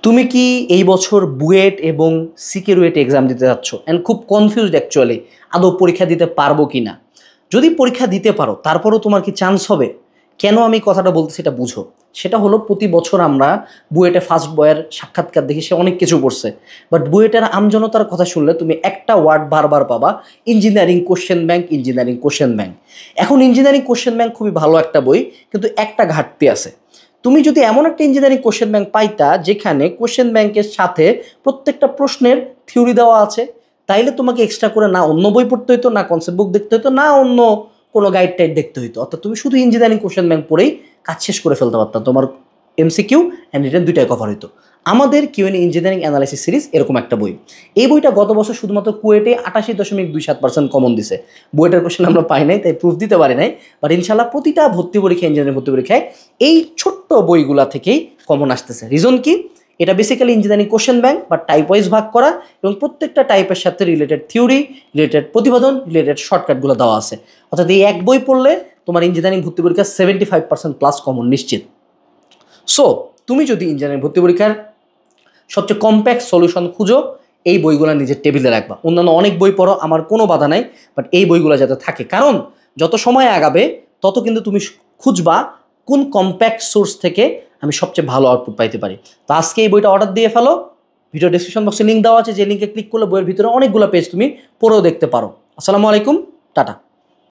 তুমি কি এই বছর বুয়েট এবং সিকিউরিট এক্সাম দিতে যাচ্ছ অ্যান্ড খুব কনফিউজড অ্যাকচুয়ালি আদৌ পরীক্ষা দিতে পারবো কি না? যদি পরীক্ষা দিতে পারো তারপরেও তোমার কি চান্স হবে? কেন আমি কথাটা বলতে সেটা বুঝো। সেটা হলো প্রতি বছর আমরা বুয়েটে ফার্স্ট বয়ের সাক্ষাৎকার দেখি, সে অনেক কিছু পড়ছে, বাট বুয়েটের আমজনতার কথা শুনলে তুমি একটা ওয়ার্ড বারবার পাবা, engineering question bank, engineering question bank. এখন ইঞ্জিনিয়ারিং কোশ্চেন ব্যাংক খুবই ভালো একটা বই, কিন্তু একটা ঘাটতি আছে। তুমি যদি এমন একটা ইঞ্জিনিয়ারিং কোশ্চেন ব্যাংক পাইতা যেখানে কোশ্চেন ব্যাংকের সাথে প্রত্যেকটা প্রশ্নের থিওরি দেওয়া আছে, তাইলে তোমাকে এক্সট্রা করে না অন্য বই পড়তে হইতো, না কনসেপ্ট বুক দেখতে হইতো, না অন্য কোনো গাইড টাইড দেখতে হইতো। অর্থাৎ তুমি শুধু ইঞ্জিনিয়ারিং কোশ্চেন ব্যাংক পড়েই কাজ শেষ করে ফেলতে পারতাম, তোমার এমসিকিউ অ্যান্ড রিটেন দুইটাই কভার হইতো। আমাদের কিউএনএ ইঞ্জিনিয়ারিং অ্যানালাইসিস সিরিজ এরকম একটা বই। এই বইটা গত বছর শুধুমাত্র কুয়েটে 88.27% কমন দিছে। বুয়েটের কোশ্চেন আমরা পাই নাই, তাই প্রুফ দিতে পারি নাই, বাট ইনশাল্লাহ প্রতিটা ভর্তি পরীক্ষা, ইঞ্জিনিয়ারিং ভর্তি পরীক্ষায় এই ছোট্ট বইগুলা থেকেই কমন আসতেছে। রিজন কি? এটা বেসিক্যালি ইঞ্জিনিয়ারিং কোশ্চেন ব্যাংক বা টাইপ ওয়াইজ ভাগ করা, এবং প্রত্যেকটা টাইপের সাথে রিলেটেড থিওরি, রিলেটেড প্রতিবেদন, রিলেটেড শর্টকাটগুলো দেওয়া আছে। অর্থাৎ এই এক বই পড়লে তোমার ইঞ্জিনিয়ারিং ভর্তি পরীক্ষা 75% প্লাস কমন নিশ্চিত। সো তুমি যদি ইঞ্জিনিয়ারিং ভর্তি পরীক্ষার সবচেয়ে কম্প্যাক্ট সলিউশন খুঁজো, এই বইগুলো নিজের টেবিলে রাখবা। অন্যান্য অনেক বই পড়ো, আমার কোনো বাধা নাই, বাট এই বইগুলো যাতে থাকে, কারণ যত সময় আগাবে তত কিন্তু তুমি খুঁজবা কোন কম্প্যাক্ট সোর্স থেকে আমি সবচেয়ে ভালো আউটপুট পাইতে পারি। তো আজকে এই বইটা অর্ডার দিয়ে ফেলো। ভিডিও ডিসক্রিপশন বক্সে লিঙ্ক দেওয়া আছে, যে লিঙ্কে ক্লিক করলে বইয়ের ভিতরে অনেকগুলো পেজ তুমি পড়েও দেখতে পারো। আসসালামু আলাইকুম, টাটা।